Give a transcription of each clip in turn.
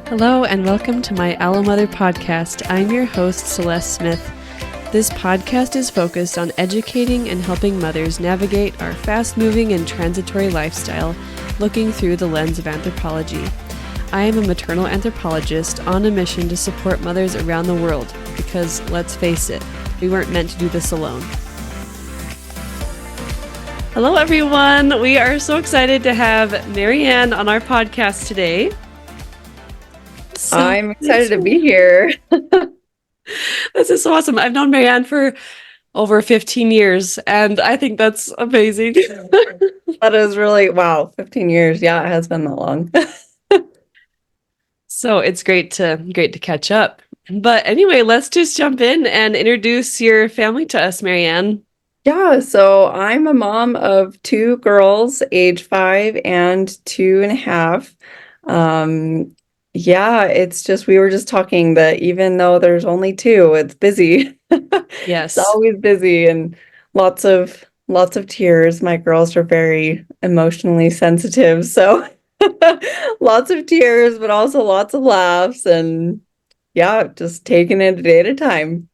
Hello and welcome to my Allo Mother podcast. I'm your host, Celeste Smith. This podcast is focused on educating and helping mothers navigate our fast-moving and transitory lifestyle, looking through the lens of anthropology. I am a maternal anthropologist on a mission to support mothers around the world because, let's face it, we weren't meant to do this alone. Hello, everyone. We are so excited to have Marianne on our podcast today. I'm excited to be here. This is so awesome. I've known Marianne for over 15 years, and I think that's amazing. That is really, wow, 15 years. Yeah, it has been that long. So it's great to catch up. But anyway, let's just jump in and introduce your family to us, Marianne. Yeah, so I'm a mom of two girls, age 5 and 2.5. Yeah, it's just, we were just talking that even though there's only two, it's busy. It's Yes. always busy and lots of tears. My girls are very emotionally sensitive, so lots of tears, but also lots of laughs and yeah, just taking it a day at a time.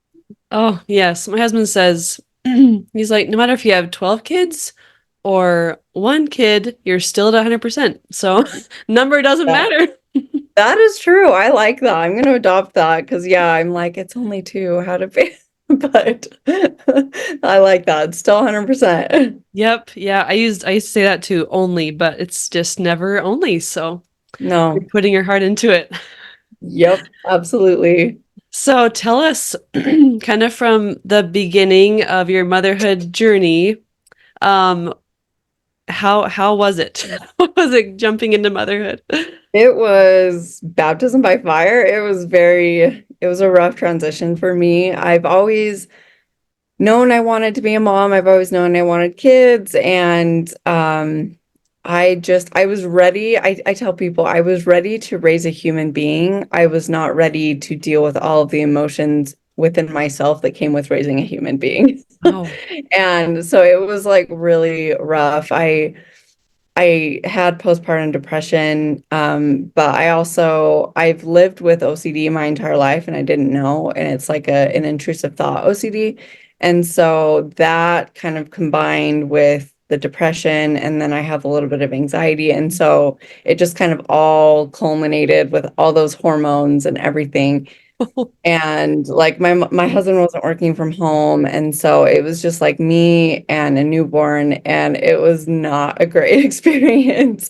Oh, yes. My husband says, he's like, no matter if you have 12 kids or one kid, you're still at 100%. So number doesn't Yeah. matter. That is true. I like that. I'm going to adopt that because, yeah, I'm like, it's only two. How to pay? But I like that. It's still 100%. Yep. Yeah. I used to say that too, only, but it's just never only. So you're No. putting your heart into it. Yep, absolutely. So tell us kind of from the beginning of your motherhood journey, um, how was it? What was it jumping into motherhood? It was baptism by fire. It was a rough transition for me. I've always known I wanted to be a mom. I've always known I wanted kids. And I was ready. I tell people I was ready to raise a human being. I was not ready to deal with all of the emotions within myself that came with raising a human being. Oh, And so it was like really rough. I had postpartum depression, but I've lived with OCD my entire life and I didn't know, and it's like an intrusive thought OCD. And so that kind of combined with the depression, and then I have a little bit of anxiety. And so it just kind of all culminated with all those hormones and everything. And like my husband wasn't working from home, and so it was just like me and a newborn, and it was not a great experience.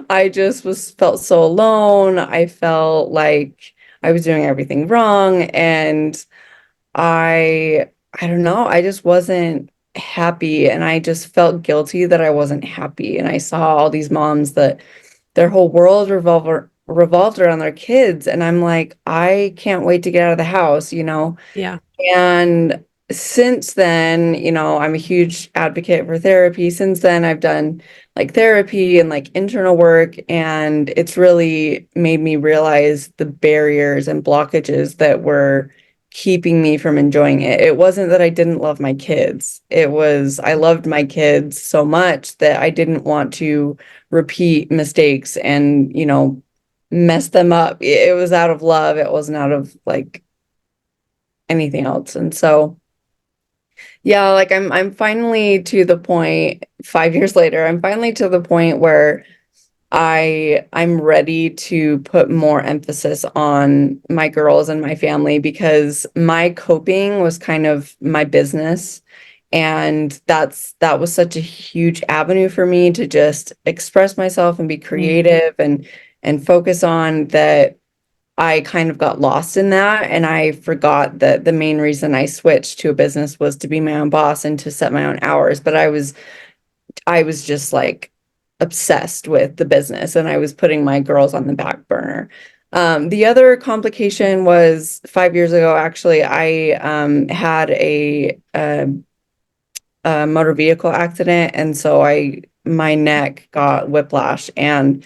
I just was felt so alone. I felt like I was doing everything wrong, and I don't know, I just wasn't happy, and I just felt guilty that I wasn't happy. And I saw all these moms that their whole world revolved around their kids, and I'm like, I can't wait to get out of the house, you know. yeah. And since then, you know, I'm a huge advocate for therapy. Since then, I've done like therapy and like internal work, and it's really made me realize the barriers and blockages that were keeping me from enjoying it. It wasn't that I didn't love my kids. It was I loved my kids so much that I didn't want to repeat mistakes and, you know, mess them up. It was out of love. It wasn't out of like anything else. And so, yeah, like I'm finally to the point 5 years later, I'm finally to the point where I'm ready to put more emphasis on my girls and my family because my coping was kind of my business. And that was such a huge avenue for me to just express myself and be Mm. creative and focus on that. I kind of got lost in that, and I forgot that the main reason I switched to a business was to be my own boss and to set my own hours. But I was just like obsessed with the business, and I was putting my girls on the back burner. The other complication was 5 years ago, actually, I had a motor vehicle accident, and so my neck got whiplash, and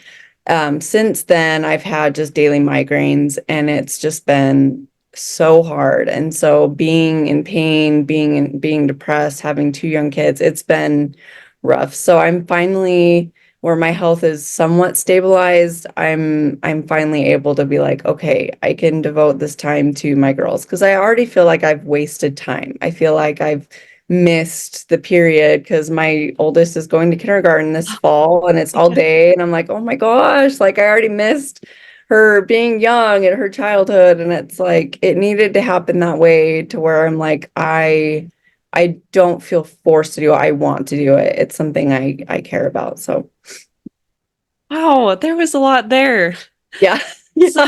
since then I've had just daily migraines, and it's just been so hard. And so being in pain, being depressed, having two young kids, it's been rough. So I'm finally where my health is somewhat stabilized, I'm finally able to be like, okay, I can devote this time to my girls because I already feel like I've wasted time. I feel like I've missed the period because my oldest is going to kindergarten this fall and it's all day and I'm like, oh my gosh, like I already missed her being young and her childhood, and it's like it needed to happen that way to where I'm like I don't feel forced to do it. I want to do it. It's something I care about. So Wow, there was a lot there. yeah. So,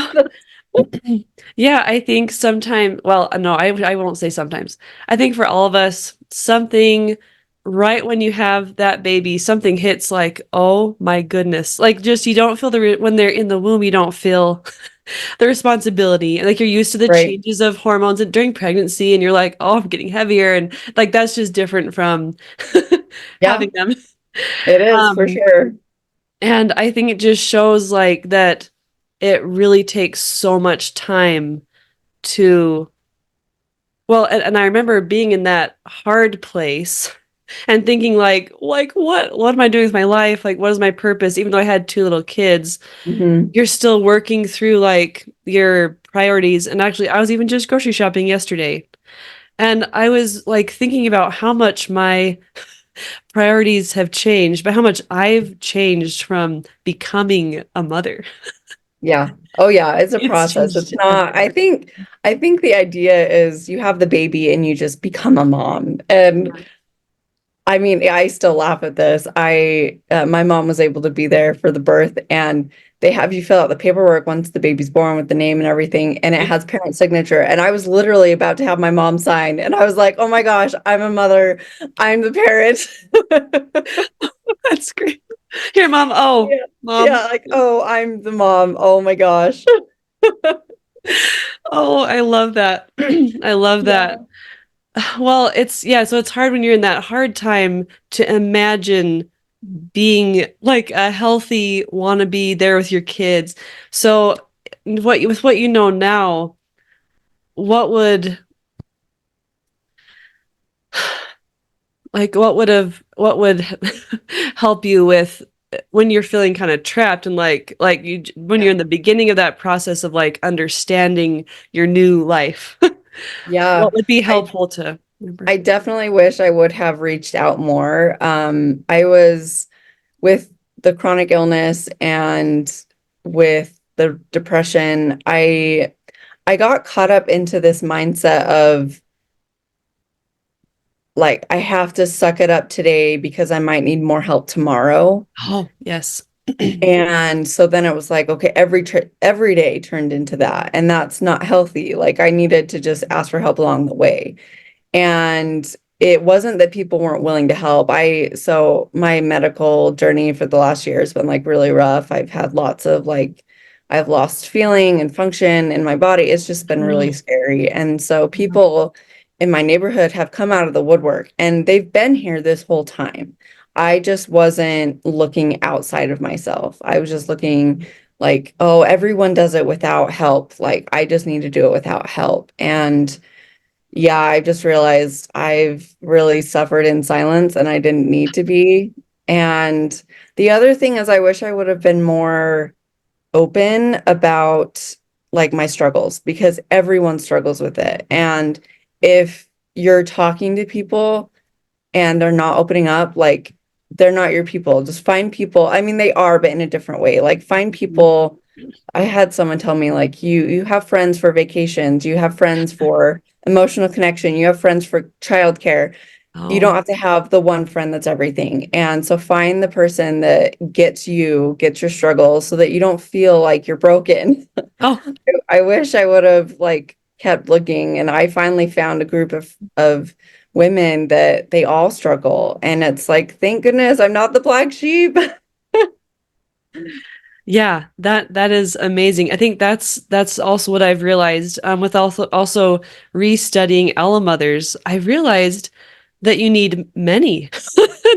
Yeah. yeah, I think sometimes, well, no, I won't say sometimes. I think for all of us, something right when you have that baby, something hits like, oh my goodness. Like just you don't feel when they're in the womb, you don't feel the responsibility. And like you're used to the Right. changes of hormones during pregnancy and you're like, oh, I'm getting heavier and like that's just different from Yeah, having them. it is for Um, sure. and I think it just shows like that it really takes so much time to, well, and I remember being in that hard place and thinking like what am I doing with my life? Like what is my purpose? Even though I had two little kids, Hmm. you're still working through like your priorities. And actually, I was even just grocery shopping yesterday. And I was like thinking about how much my priorities have changed, but how much I've changed from becoming a mother. Yeah. Oh yeah, it's a It's process. It's changed not, everything. I think the idea is you have the baby and you just become a mom. And I mean, I still laugh at this. My mom was able to be there for the birth, and they have you fill out the paperwork once the baby's born with the name and everything, and it has parent signature. And I was literally about to have my mom sign, and I was like, "Oh my gosh, I'm a mother. I'm the parent." That's great. Here, mom. Oh, Yeah. mom. Yeah, like, oh, I'm the mom. Oh my gosh. Oh, I love that. I love that. Yeah. Well, yeah, so it's hard when you're in that hard time to imagine being like a healthy wannabe there with your kids. So with what you know now, what would what would help you with when you're feeling kind of trapped and like you when you're Yeah. in the beginning of that process of like understanding your new life. Yeah. What would be I helpful to remember? I definitely wish I would have reached out more. I was with the chronic illness and with the depression, I got caught up into this mindset of like I have to suck it up today because I might need more help tomorrow. Oh, yes. And so then it was like, okay, every day turned into that, and that's not healthy. Like I needed to just ask for help along the way. And it wasn't that people weren't willing to help. So my medical journey for the last year has been like really rough. I've had lots of like, I've lost feeling and function in my body. It's just been Oh really no. scary. And so people in my neighborhood have come out of the woodwork and they've been here this whole time. I just wasn't looking outside of myself. I was just looking like, oh, everyone does it without help. Like I just need to do it without help. And yeah, I just realized I've really suffered in silence and I didn't need to be. And the other thing is, I wish I would have been more open about like my struggles because everyone struggles with it. And if you're talking to people and they're not opening up, like they're not your people. Just find people. I mean, they are, but in a different way. Like find people. I had someone tell me like you have friends for vacations, you have friends for emotional connection, you have friends for childcare. You don't Oh. have to have the one friend that's everything. And so find the person that gets you, gets your struggles so that you don't feel like you're broken. Oh. I wish I would have like kept looking, and I finally found a group of women that they all struggle, and it's like thank goodness I'm not the black sheep. Yeah, that is amazing. I think that's also what I've realized with also restudying Ella mothers. I realized that you need many.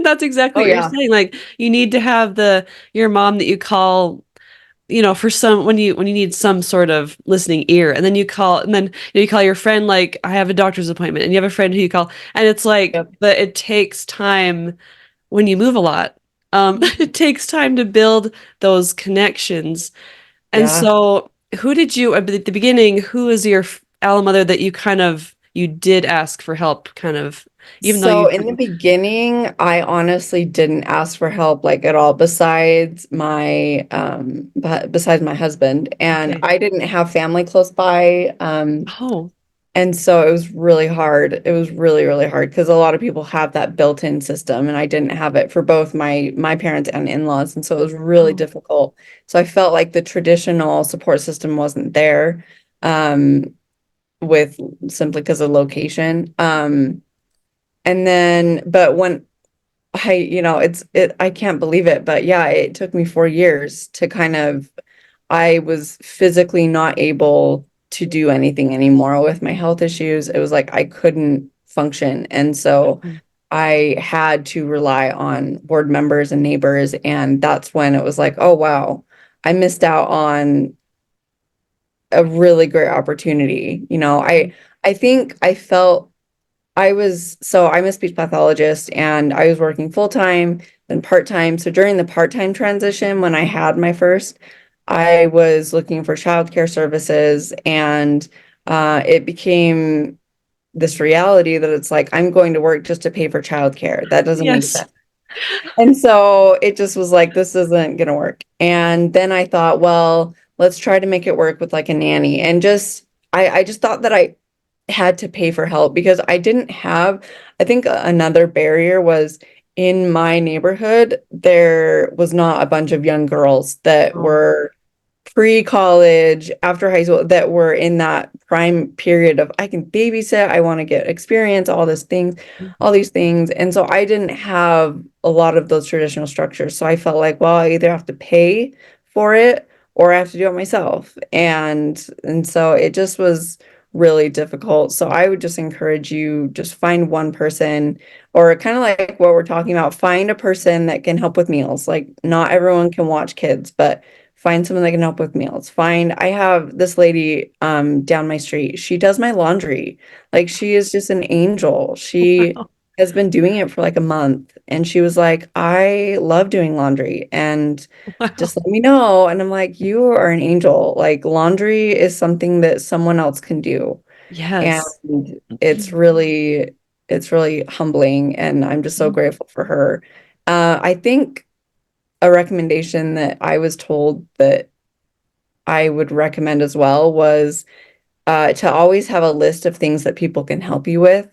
That's exactly Oh what you're yeah. saying. Like you need to have the your mom that you call, for some when you need some sort of listening ear, and then you call and then you call your friend like I have a doctor's appointment, and you have a friend who you call, and it's like Yep. but it takes time when you move a lot. It takes time to build those connections. And Yeah. so, who did you, at the beginning, who was your alma mother that you did ask for help, kind of, even though So you, in the beginning, I honestly didn't ask for help like at all, besides my husband. And okay. I didn't have family close by. Oh, And so it was really hard. It was really, really hard because a lot of people have that built-in system, and I didn't have it for both my parents and in-laws. And so it was really oh, difficult. So I felt like the traditional support system wasn't there, um, with simply because of location. And then, but when I can't believe it, but yeah, it took me 4 years to I was physically not able to do anything anymore with my health issues. It was like I couldn't function. And so mm, I had to rely on board members and neighbors. And that's when it was like, oh, wow, I missed out on a really great opportunity. I think I felt I'm a speech pathologist and I was working full time, then part time. So during the part time transition, when I had my first, I was looking for childcare services, and it became this reality that it's like, I'm going to work just to pay for childcare. That doesn't make yes. sense. And so it just was like, this isn't going to work. And then I thought, well, let's try to make it work with like a nanny. I just thought that I had to pay for help because I think another barrier was in my neighborhood, there was not a bunch of young girls that Oh, were pre-college, after high school, that were in that prime period of I can babysit, I want to get experience, all these things. And so I didn't have a lot of those traditional structures. So I felt like, well, I either have to pay for it or I have to do it myself. And so it just was really difficult. So I would just encourage you just find one person, or kind of like what we're talking about, find a person that can help with meals. Like not everyone can watch kids, but find someone that can help with meals. I have this lady down my street. She does my laundry. Like she is just an angel. She wow. has been doing it for like a month, and she was like, I love doing laundry and just Wow. let me know. And I'm like, you are an angel. Like laundry is something that someone else can do. And Yes. it's really humbling, and I'm just so grateful for her. I think a recommendation that I was told that I would recommend as well was to always have a list of things that people can help you with. Oh,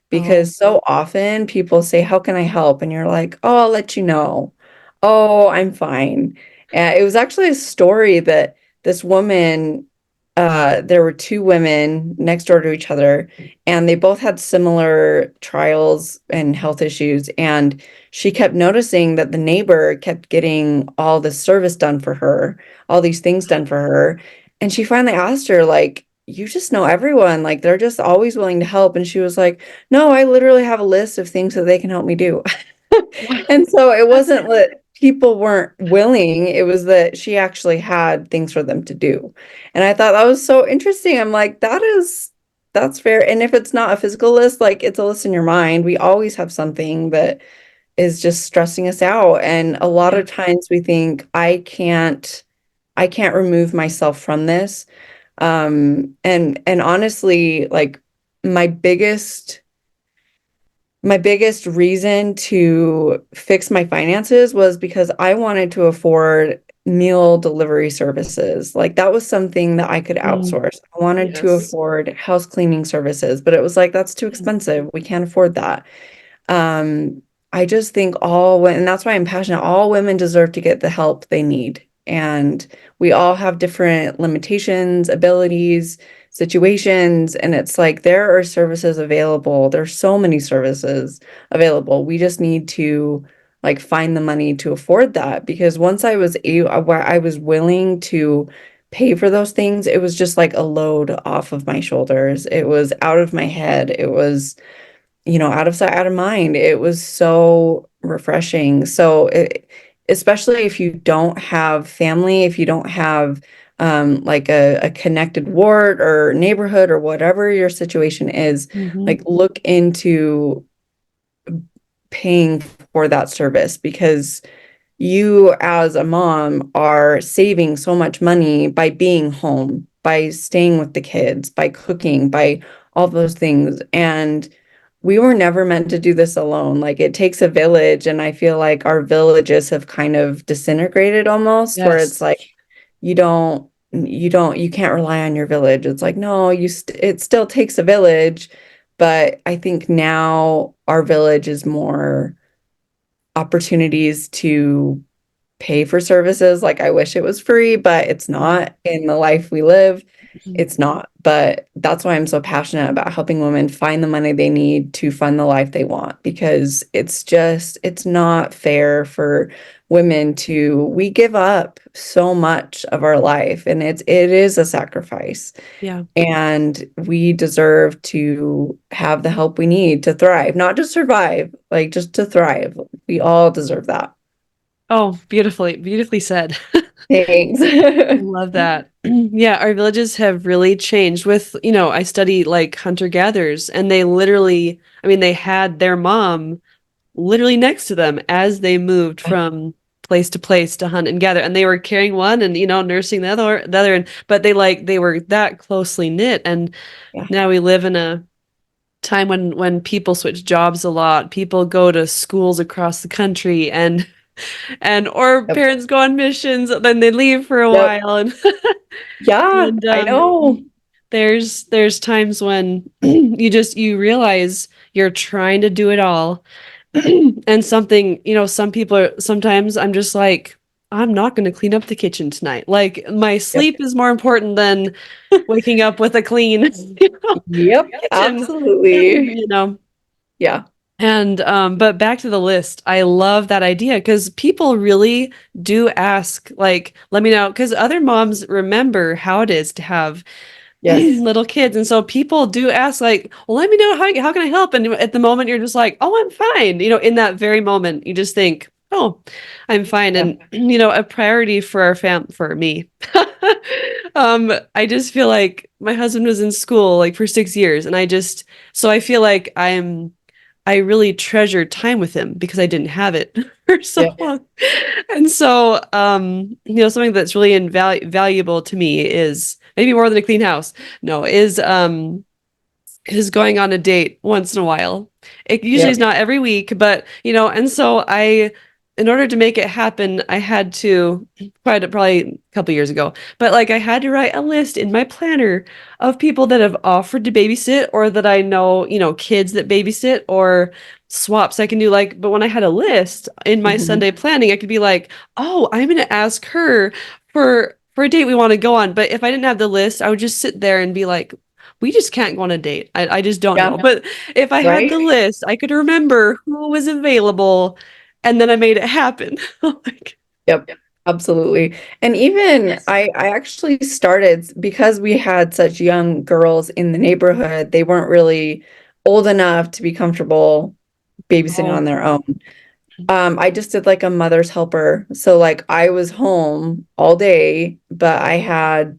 Because so often people say, how can I help? And you're like, oh, I'll let you know. Oh, I'm fine. And it was actually a story that this woman, there were two women next door to each other, and they both had similar trials and health issues. And she kept noticing that the neighbor kept getting all this service done for her, all these things done for her. And she finally asked her, like, you just know everyone, like they're just always willing to help. And she was like, no, I literally have a list of things that they can help me do. wow. And so it wasn't that people weren't willing, it was that she actually had things for them to do. And I thought that was so interesting. I'm like, that's fair. And if it's not a physical list, like it's a list in your mind, we always have something that is just stressing us out. And a lot Yeah. of times we think, I can't remove myself from this. And honestly, like my biggest my biggest reason to fix my finances was because I wanted to afford meal delivery services. Like that was something that I could Mm, outsource. I wanted to yes. afford house cleaning services, but it was like that's too expensive. We can't afford that. Um, I just think and that's why I'm passionate, all women deserve to get the help they need. And we all have different limitations, abilities, situations, and it's like there are services available. There's so many services available. We just need to like find the money to afford that, because once where I was willing to pay for those things, it was just like a load off of my shoulders. It was out of my head. It was out of sight, out of mind. It was so refreshing. Especially if you don't have family, if you don't have like a connected ward or neighborhood or whatever your situation is, Hmm. like look into paying for that service, because you as a mom are saving so much money by being home, by staying with the kids, by cooking, by all those things. And we were never meant to do this alone. Like it takes a village, and I feel like our villages have kind of disintegrated almost, where it's Yes. like you can't rely on your village. It's like, no, it still takes a village, but I think now our village is more opportunities to pay for services. Like I wish it was free, but it's Yeah. not in the life we live. Mhm. It's not. But that's why I'm so passionate about helping women find the money they need to fund the life they want, because it's not fair for women to, we give up so much of our life, and it is a sacrifice, Yeah. and we deserve to have the help we need to thrive, not just survive, like just to thrive. We all deserve that. Oh, beautifully said. Thanks. I love that. Yeah, our villages have really changed with, I study like hunter-gatherers, and they literally, I mean, they had their mom literally next to them as they moved from place to place to hunt and gather, and they were carrying one and, nursing the other, and but they were that closely knit. And Yeah. now we live in a time when people switch jobs a lot. People go to schools across the country, and or Yep. parents go on missions, then they leave for a Yep. while, and Yeah, and I know. there's times when you realize you're trying to do it all. And something, some people are, sometimes I'm just like, I'm not going to clean up the kitchen tonight. Like my Yep. sleep is more important than waking up with a clean, Yep, kitchen, absolutely. you know. Yeah. And but back to the list. I love that idea because people really do ask, like, let me know, because other moms remember how it is to have Yes. little kids. And so people do ask, like, well, let me know how can I help? And at the moment you're just like, oh, I'm fine. In that very moment, you just think, oh, I'm fine. Yeah. And a priority for for me. I just feel like my husband was in school like for 6 years, and so I feel like I really treasured time with him because I didn't have it for so Yeah. long. And so, something that's really valuable to me is maybe more than a clean house. No, is going on a date once in a while. It usually is Yep. not every week, but and so in order to make it happen, I had to probably a couple years ago, but like I had to write a list in my planner of people that have offered to babysit, or that I know, kids that babysit, or swaps I can do. Like, but when I had a list in my Mhm. Sunday planning, I could be like, oh, I'm going to ask her for a date we want to go on. But if I didn't have the list, I would just sit there and be like, we just can't go on a date. I just don't Yeah. know. But if I had Right? the list, I could remember who was available, and then I made it happen. Like, Yep. Absolutely. And even I actually started because we had such young girls in the neighborhood, they weren't really old enough to be comfortable babysitting on oh, their own. I just did like a mother's helper. So like I was home all day, but I had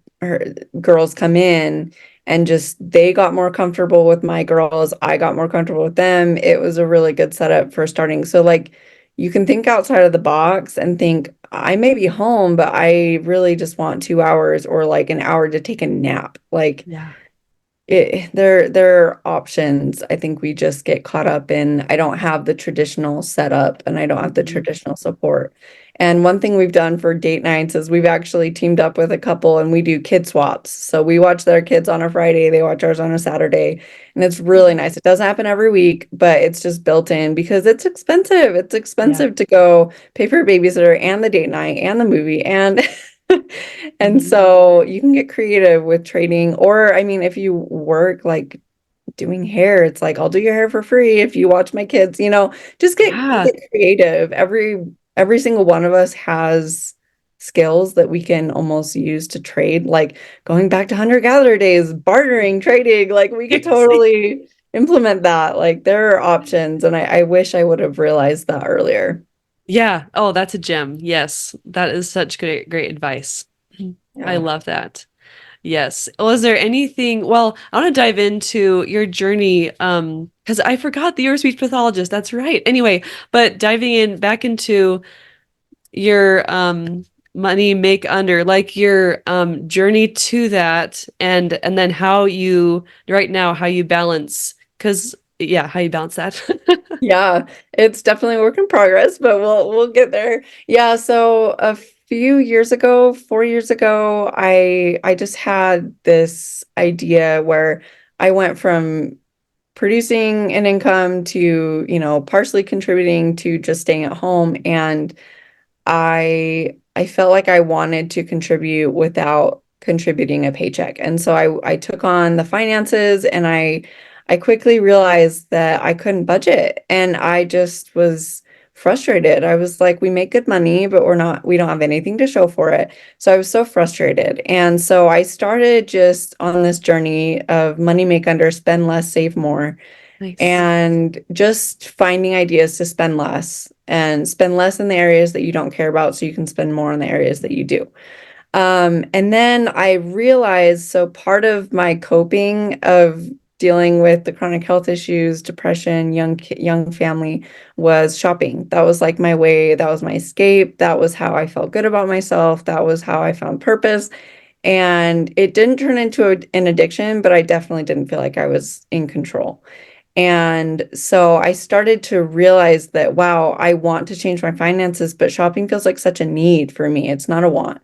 girls come in, and just they got more comfortable with my girls. I got more comfortable with them. It was a really good setup for starting. So like you can think outside of the box and think, I may be home, but I really just want 2 hours or like an hour to take a nap. Like yeah. there are options. I think we just get caught up in, I don't have the traditional setup and I don't have the Mhm. traditional support. And one thing we've done for date nights is we've actually teamed up with a couple and we do kid swaps. So we watch their kids on a Friday, they watch ours on a Saturday, and it's really nice. It doesn't happen every week, but it's just built in because it's expensive. It's Yeah. expensive to go pay for a babysitter and the date night and the movie and and Mhm. so you can get creative with trading. Or, I mean, if you work like doing hair, it's like, I'll do your hair for free if you watch my kids, just Yeah. get creative. Every single one of us has skills that we can almost use to trade, like going back to hunter-gatherer days, bartering, trading, like we could totally implement that. Like there are options, and I wish I would have realized that earlier. Yeah. Oh, that's a gem. Yes. That is such great advice. I Yeah. love that. Yes. Well, is there anything, well, I want to dive into your journey, because I forgot that you're a speech pathologist. That's right. Anyway, but diving in back into your money make under, like your journey to that, and then how you right now how you balance, because yeah, how you balance that. Yeah, it's definitely a work in progress, but we'll get there. Yeah, so a few years ago, 4 years ago, I just had this idea where I went from producing an income to, partially contributing to just staying at home. And I felt like I wanted to contribute without contributing a paycheck. And so I took on the finances, and I quickly realized that I couldn't budget, and I just was frustrated. I was like, we make good money, but we don't have anything to show for it. So I was so frustrated. And so I started just on this journey of money make under, spend less, save more, Nice. and just finding ideas to spend less and spend less in the areas that you don't care about so you can spend more in the areas that you do. And then I realized, so part of my coping of dealing with the chronic health issues, depression, young family, was shopping. That was like my way, that was my escape. That was how I felt good about myself. That was how I found purpose. And it didn't turn into an addiction, but I definitely didn't feel like I was in control. And so I started to realize that, wow, I want to change my finances, but shopping feels like such a need for me. It's not a want.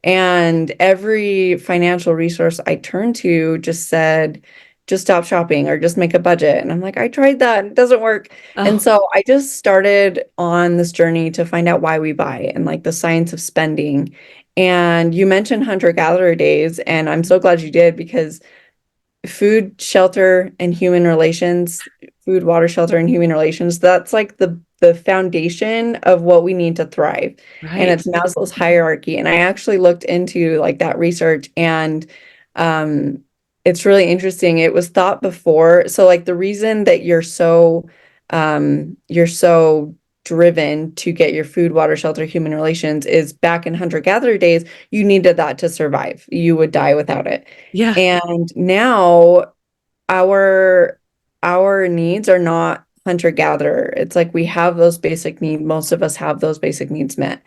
And every financial resource I turned to just said, just stop shopping or just make a budget. And I'm like, I tried that, it doesn't work. And Oh, so I just started on this journey to find out why we buy and like the science of spending. And you mentioned hunter-gatherer days, and I'm so glad you did, because food, shelter, and human relations, food, water, shelter, and human relations, that's like the foundation of what we need to thrive. And right. it's Maslow's hierarchy. And I actually looked into like that research, and um it's really interesting. It was thought before. So like the reason that you're so driven to get your food, water, shelter, human relations is back in hunter-gatherer days, you needed that to survive. You would die without it. Yeah. And now our our needs are not hunter-gatherer. It's like we have those basic needs. Most of us have those basic needs met.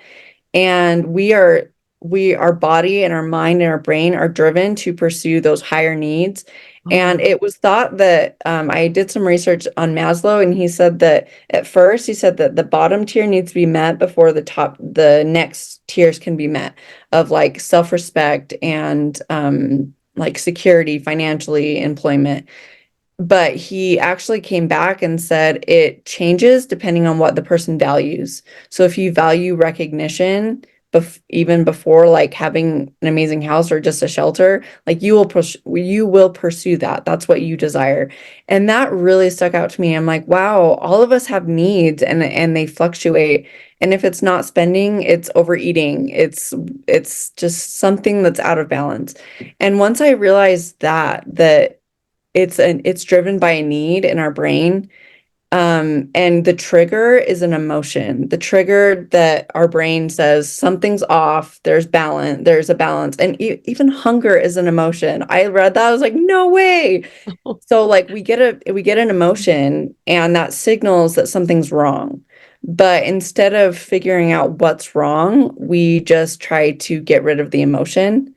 And our body and our mind and our brain are driven to pursue those higher needs. And Oh, it was thought that I did some research on Maslow, and he said that at first he said that the bottom tier needs to be met before the next tiers can be met, of like self-respect and like security, financially, employment. But he actually came back and said it changes depending on what the person values. So if you value recognition, even before like having an amazing house or just a shelter, like you will pursue that. That's what you desire. And that really stuck out to me. I'm like, wow, all of us have needs, and they fluctuate. And if it's not spending, it's overeating. It's just something that's out of balance. And once I realized that it's driven by a need in our brain. And the trigger is an emotion. The trigger that our brain says something's off, there's a balance. And even hunger is an emotion. I read that, I was like, no way. So like we get an emotion, and that signals that something's wrong. But instead of figuring out what's wrong, we just try to get rid of the emotion.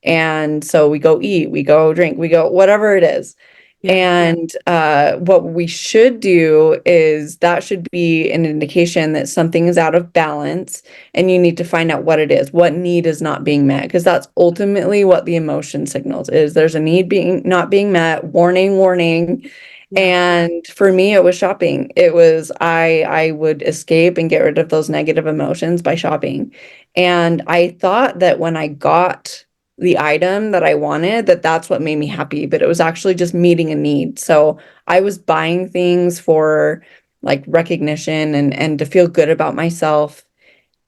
And so we go eat, we go drink, we go whatever it is. yeah. And what we should do is that should be an indication that something is out of balance, and you need to find out what it is, what need is not being met, because that's ultimately what the emotion signals is. There's a need being not being met, warning, warning. Yeah. And for me, it was shopping. It was I would escape and get rid of those negative emotions by shopping. And I thought that when I got the item that I wanted, that's what made me happy, but it was actually just meeting a need. So I was buying things for like recognition and to feel good about myself.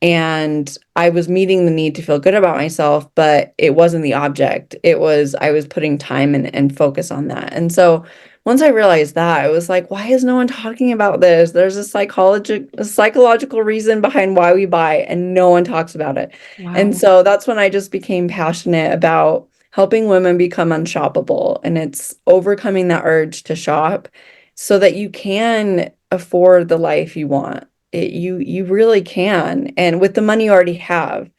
And I was meeting the need to feel good about myself, but it wasn't the object. I was putting time and focus on that. And so once I realized that, I was like, why is no one talking about this? There's a psychological reason behind why we buy, and no one talks about it. And Wow. so that's when I just became passionate about helping women become unshoppable. And it's overcoming that urge to shop so that you can afford the life you want. you really can. And with the money you already have,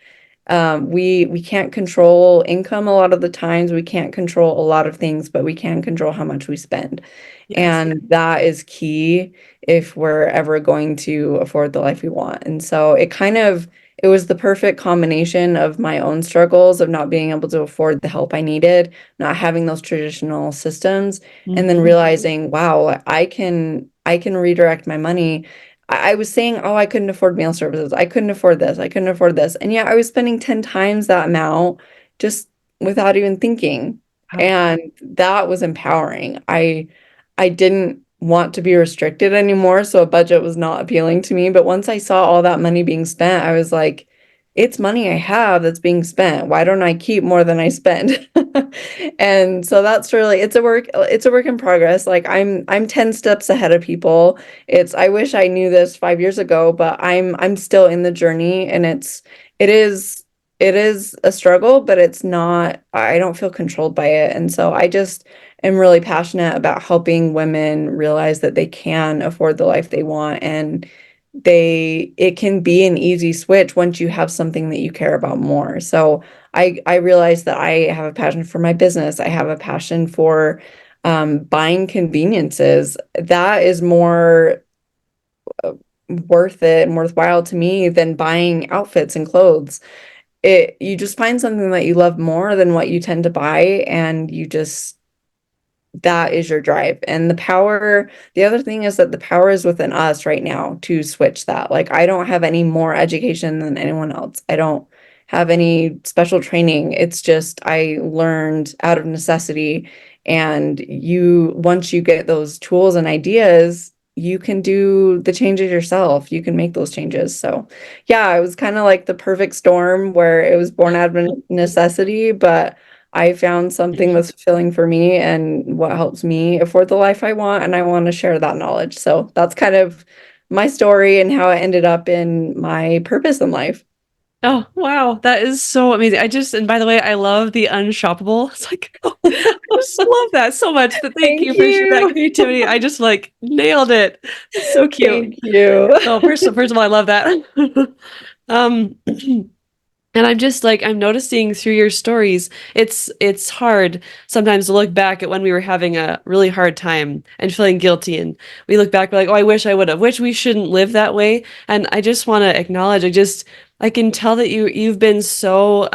we can't control income a lot of the times. We can't control a lot of things, but we can control how much we spend. Yes. And that is key if we're ever going to afford the life we want. And so it was the perfect combination of my own struggles of not being able to afford the help I needed, not having those traditional systems, and then Mhm. realizing, wow, I can redirect my money. I was saying, oh, I couldn't afford meal services. I couldn't afford this. I couldn't afford this. And yet I was spending 10 times that amount just without even thinking. Wow. And that was empowering. I didn't want to be restricted anymore, so a budget was not appealing to me. But once I saw all that money being spent, I was like, it's money I have that's being spent. Why don't I keep more than I spend? And so that's really it's a work in progress. Like I'm 10 steps ahead of people. I wish I knew this 5 years ago, but I'm still in the journey, and it is it is a struggle, but it's not, I don't feel controlled by it. And so I just am really passionate about helping women realize that they can afford the life they want, and it can be an easy switch once you have something that you care about more. So I realize that I have a passion for my business. I have a passion for buying conveniences. That is more worth it and worthwhile to me than buying outfits and clothes. You just find something that you love more than what you tend to buy, and you just that is your drive. And the other thing is that the power is within us right now to switch that. Like, I don't have any more education than anyone else. I don't have any special training. It's just I learned out of necessity. And once you get those tools and ideas, you can do the changes yourself. You can make those changes. So, yeah, it was kind of like the perfect storm where it was born out of necessity, but I found something that's fulfilling for me and what helps me afford the life I want, and I want to share that knowledge. So that's kind of my story and how it ended up in my purpose in life. Oh, wow. That is so amazing. And by the way, I love the unshoppable. It's like, oh, I just love that so much. Thank Thank you for that you. creativity. I just like nailed it. It's so cute. Thank you. Oh, first of all, I love that. Um, And I'm just like, I'm noticing through your stories, it's hard sometimes to look back at when we were having a really hard time and feeling guilty. And we look back, we're like, oh, I wish I would have, which we shouldn't live that way. And I just want to acknowledge, I can tell that you've been so,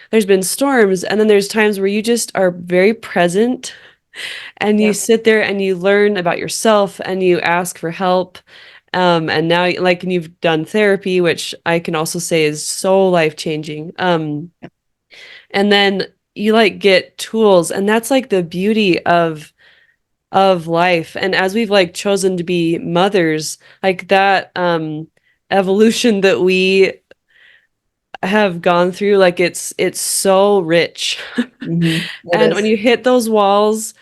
there's been storms, and then there's times where you just are very present, and you Yeah. sit there and you learn about yourself and you ask for help. And now, like, and you've done therapy, which I can also say is so life changing. And then you like get tools, and that's like the beauty of life. And as we've like chosen to be mothers, like that evolution that we have gone through, like it's so rich. It And when is. you hit those walls,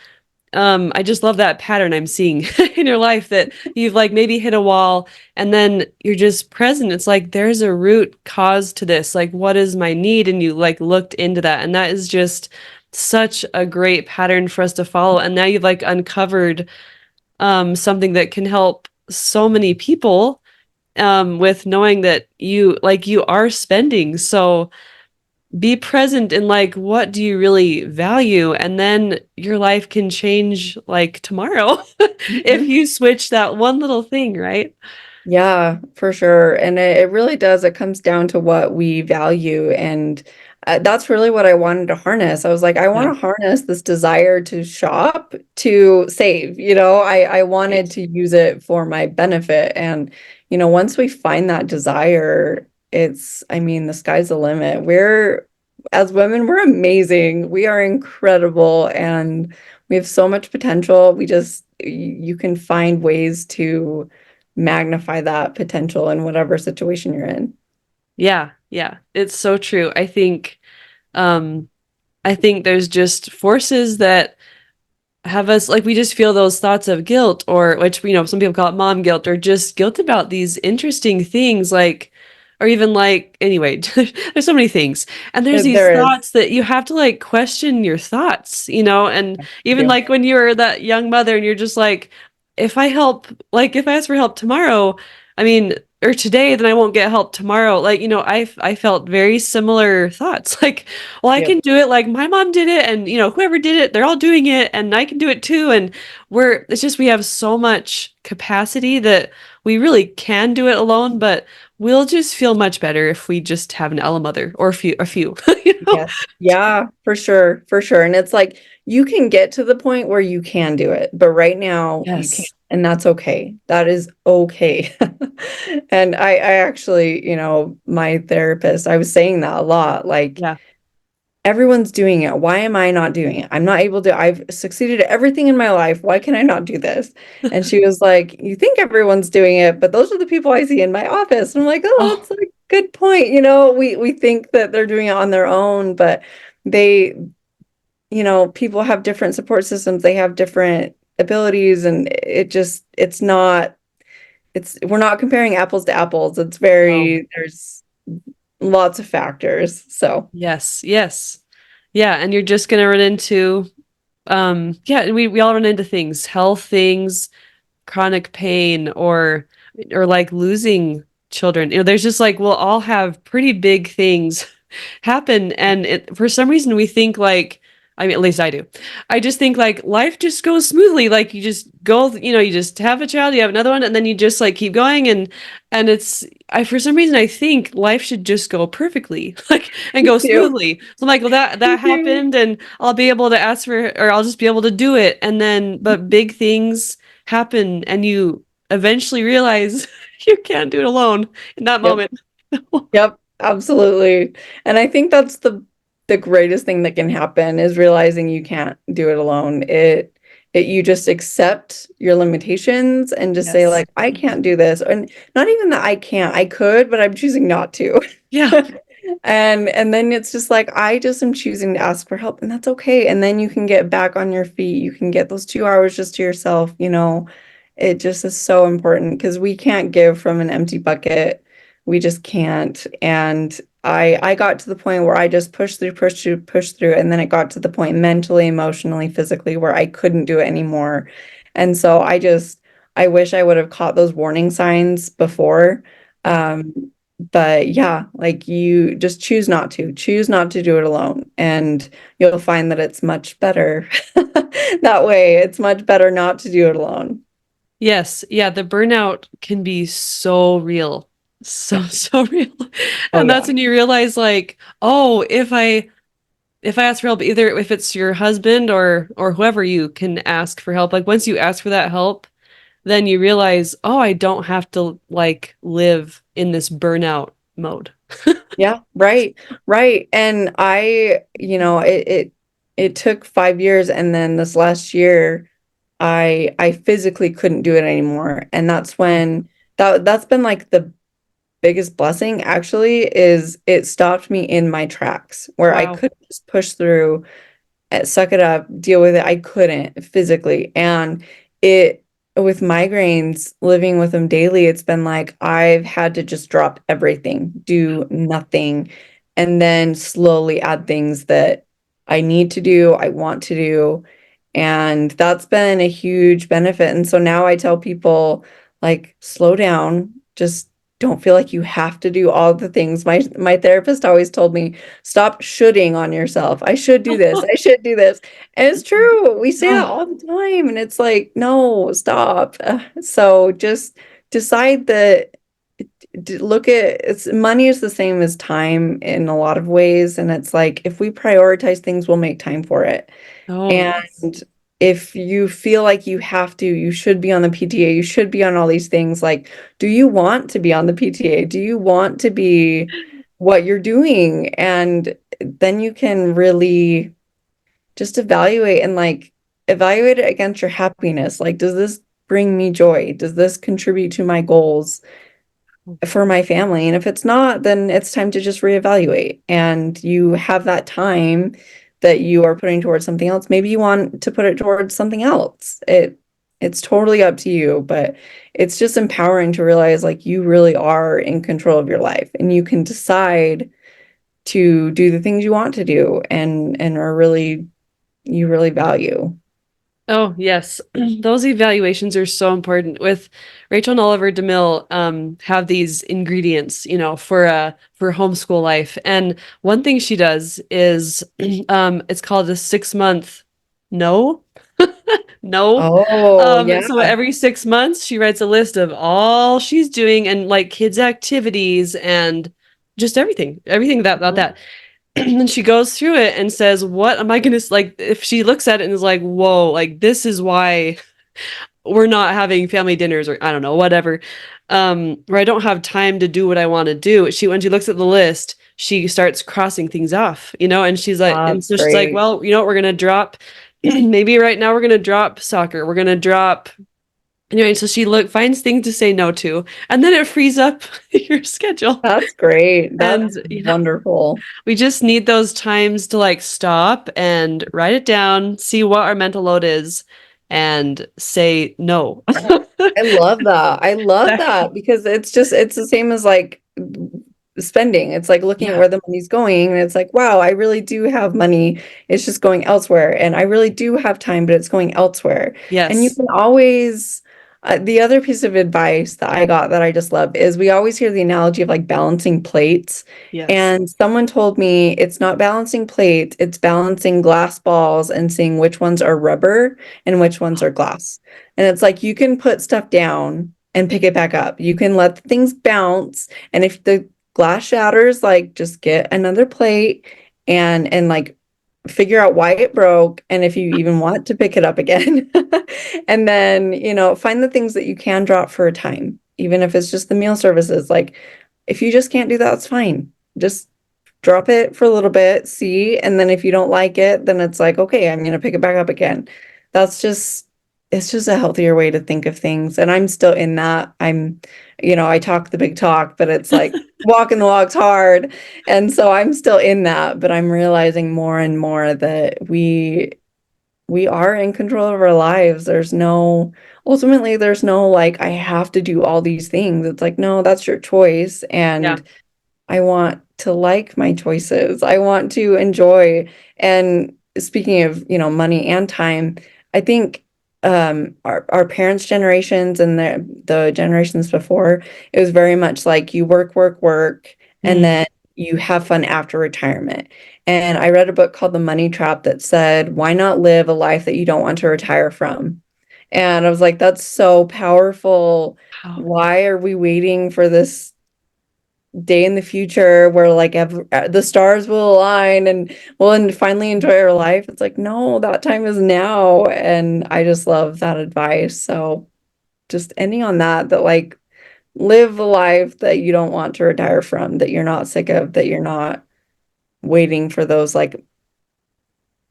I just love that pattern I'm seeing in your life, that you've like maybe hit a wall and then you're just present. It's like there's a root cause to this. Like, what is my need? And you like looked into that. And that is just such a great pattern for us to follow. And now you've like uncovered something that can help so many people, with knowing that you are spending. So be present in like, what do you really value, and then your life can change like tomorrow if Mhm. you switch that one little thing, right? Yeah, for sure. And it really does. It comes down to what we value. And that's really what I wanted to harness. I was like, I want Yeah. to harness this desire to shop to save. I wanted Right. to use it for my benefit. And, once we find that desire, I mean, the sky's the limit. As women, we're amazing. We are incredible. And we have so much potential. You can find ways to magnify that potential in whatever situation you're in. Yeah, yeah, it's so true. Um I think there's just forces that have us like, we just feel those thoughts of guilt, or which, some people call it mom guilt, or just guilt about these interesting things, like, or even like, anyway, there's so many things, and there's these There is. thoughts that you have to like question your thoughts, and even Yeah. like when you're that young mother and you're just like, if I ask for help tomorrow, I mean, or today, then I won't get help tomorrow. Like, I felt very similar thoughts. Like, well, I Yep. can do it like my mom did it, and whoever did it, they're all doing it, and I can do it too. And it's just we have so much capacity that we really can do it alone, but we'll just feel much better if we just have an Ella mother or a few, you know? Yes. Yeah, for sure. For sure. And it's like you can get to the point where you can do it, but right now you can't. Yes. And that's okay. That is okay. And I actually, my therapist, I was saying that a lot. Like, Yeah. everyone's doing it. Why am I not doing it? I'm not able to. I've succeeded at everything in my life. Why can I not do this? And she was like, you think everyone's doing it, but those are the people I see in my office. And I'm like, oh, Oh, that's a good point. We think that they're doing it on their own, but they, people have different support systems. They have different abilities, and it's not, we're not comparing apples to apples. no. There's lots of factors. So, Yes. Yes. Yeah. And you're just gonna run into yeah, we all run into things, health things, chronic pain, or like losing children. There's just like we'll all have pretty big things happen, and for some reason we think like, I mean, at least I do. I just think like life just goes smoothly. Like you just go, you just have a child, you have another one, and then you just like keep going, and it's I for some reason I think life should just go perfectly, like and me go too. smoothly. So I'm like, well, that Me too. happened, and I'll be able to ask for, or I'll just be able to do it, and then but big things happen, and you eventually realize you can't do it alone in that Yep. moment. Yep, absolutely. And I think that's the greatest thing that can happen is realizing you can't do it alone. It you just accept your limitations and just say Yes. like, I can't do this. And not even that I can't. I could, but I'm choosing not to. Yeah. And then it's just like I just am choosing to ask for help, and that's okay. And then you can get back on your feet. You can get those 2 hours just to yourself. It just is so important because we can't give from an empty bucket. We just can't. And I got to the point where I just pushed through, and then it got to the point mentally, emotionally, physically where I couldn't do it anymore. And so I wish I would have caught those warning signs before. Yeah. But yeah, like you just choose not to do it alone, and you'll find that it's much better that way. It's much better not to do it alone. Yes. Yeah. The burnout can be so real. So, Yeah. so real. Oh And that's yeah. when you realize like, oh, if I ask for help, either if it's your husband or whoever, you can ask for help. Like once you ask for that help, then you realize, oh, I don't have to like live in this burnout mode. Yeah, right. Right. And it took 5 years, and then this last year I physically couldn't do it anymore. And that's Oh, when that's been like the biggest blessing actually is it stopped me in my tracks where I wow. could just push through, suck it up, deal with it. I couldn't physically. And it, with migraines, living with them daily, it's been like I've had to just drop everything, do nothing, and then slowly add things that I need to do, I want to do. And that's been a huge benefit. And so now I tell people, like, slow down, just don't feel like you have to do all the things. My therapist always told me, stop shoulding on yourself. I should do this. I should do this. And it's true. We say that Oh, all the time. And it's like, no, stop. So just decide that look at it's money is the same as time in a lot of ways. And it's like if we prioritize things, we'll make time for it. oh yes. And if you feel like you have to, you should be on the PTA, you should be on all these things. Like, do you want to be on the PTA? Do you want to be what you're doing? And then you can really just evaluate and like evaluate it against your happiness. Like, does this bring me joy? Does this contribute to my goals for my family? And if it's not, then it's time to just reevaluate. And you have that time that you are putting towards something else. Maybe you want to put it towards something else. It's totally up to you, but it's just empowering to realize like you really are in control of your life and you can decide to do the things you want to do and are really you really value. Oh, yes. Those evaluations are so important. With Rachel and Oliver DeMille, have these ingredients, for homeschool life. And one thing she does is it's called a 6 month no. No. Oh, yeah. So every 6 months she writes a list of all she's doing and like kids' activities and just everything about Mhm. that. And she goes through it and says, what am I gonna like if she looks at it and is like, whoa, like this is why we're not having family dinners or I don't know, whatever. Where I don't have time to do what I want to do. When she looks at the list, she starts crossing things off, and she's like, and That's so she's like, great. well, you know what, we're gonna drop maybe right now we're gonna drop soccer. We're gonna drop anyway, so she finds things to say no to, and then it frees up your schedule. That's great. And That's wonderful. we just need those times to like stop and write it down, see what our mental load is, and say no. I love that. I love that because it's the same as like spending. It's like looking at Yeah. where the money's going and it's like, wow, I really do have money. It's just going elsewhere. And I really do have time, but it's going elsewhere. And you Yes. can always, the other piece of advice that I got that I just love is we always hear the analogy of like balancing plates. Yes. And someone told me it's not balancing plates, it's balancing glass balls and seeing which ones are rubber and which ones are glass. And it's like you can put stuff down and pick it back up. You can let things bounce. And if the glass shatters, like just get another plate and like figure out why it broke and if you even want to pick it up again. And then, find the things that you can drop for a time, even if it's just the meal services. Like if you just can't do that, it's fine. Just drop it for a little bit, see, and then if you don't like it, then it's like, okay, I'm gonna pick it back up again. That's just it's just a healthier way to think of things. And I'm still in that. I talk the big talk, but it's like walking the walk's hard. And so I'm still in that, but I'm realizing more and more that we are in control of our lives. Ultimately, there's no like, I have to do all these things. It's like, no, that's your choice. Yeah. And I want to like my choices. I want to enjoy. And speaking of, money and time, I think our parents' generations and the generations before, it was very much like you work, work, work, and Mm. then you have fun after retirement. And I read a book called The Money Trap that said, why not live a life that you don't want to retire from? And I was like, that's so powerful. Wow. Why are we waiting for this day in the future where like the stars will align and we'll finally enjoy our life? It's like, no, that time is now. And I just love that advice. So just ending on that like live the life that you don't want to retire from, that you're not sick of, that you're not waiting for those like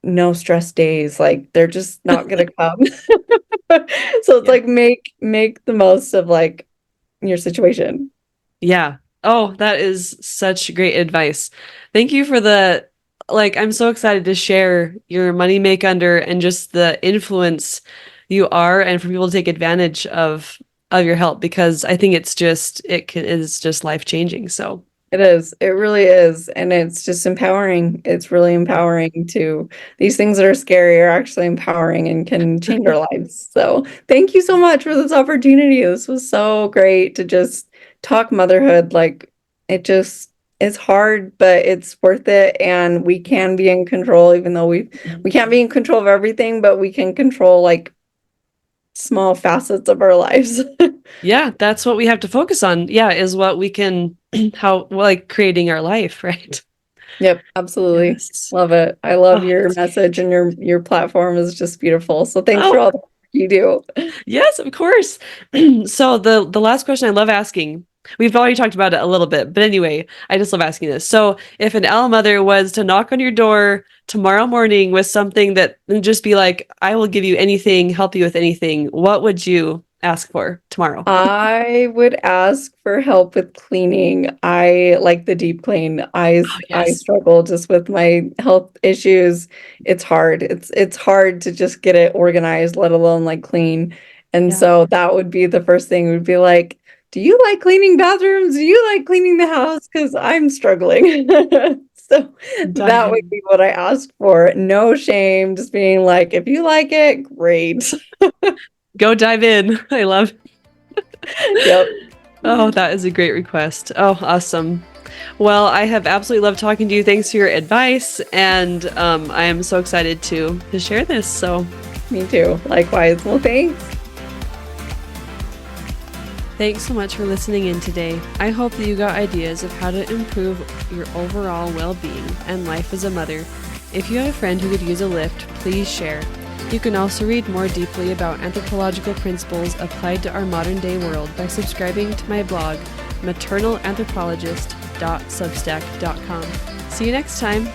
no stress days. Like they're just not gonna come. So it's Yeah. like make the most of like your situation. Yeah. Oh, that is such great advice. Thank you for I'm so excited to share your money make under and just the influence you are and for people to take advantage of your help because I think it's just life changing. So, It is. It really is. And it's just empowering. It's really yeah. empowering to these things that are scary are actually empowering and can change our lives. So thank you so much for this opportunity. This was so great to just talk motherhood. Like it just it's hard, but it's worth it. And we can be in control, even though we can't be in control of everything, but we can control like small facets of our lives. Yeah, that's what we have to focus on. Yeah, is what we can how like creating our life, right? Yep, absolutely. Yes. Love it. I love Oh, your that's message and your platform is just beautiful. So thanks for oh, all the work you do. yes, of course. So the last question I love asking, we've already talked about it a little bit, but anyway, I just love asking this. So if an owl mother was to knock on your door tomorrow morning with something that and just be like, I will give you anything, help you with anything, what would you ask for tomorrow? I would ask for help with cleaning. I like the deep clean. Oh, I yes. struggle just with my health issues. It's hard. It's hard to just get it organized, let alone like clean. And Yeah. so that would be the first thing would be like, do you like cleaning bathrooms? Do you like cleaning the house? Because I'm struggling. So Dive that would in. be what I ask for. No shame, just being like, if you like it, great. Go dive in. I love. Yep. Oh, that is a great request. Oh, awesome. Well, I have absolutely loved talking to you. Thanks for your advice, and I am so excited to share this. So, Me too. Likewise. Well, thanks. thanks so much for listening in today. I hope that you got ideas of how to improve your overall well-being and life as a mother. If you have a friend who could use a lift, please share. You can also read more deeply about anthropological principles applied to our modern-day world by subscribing to my blog, maternalanthropologist.substack.com. See you next time.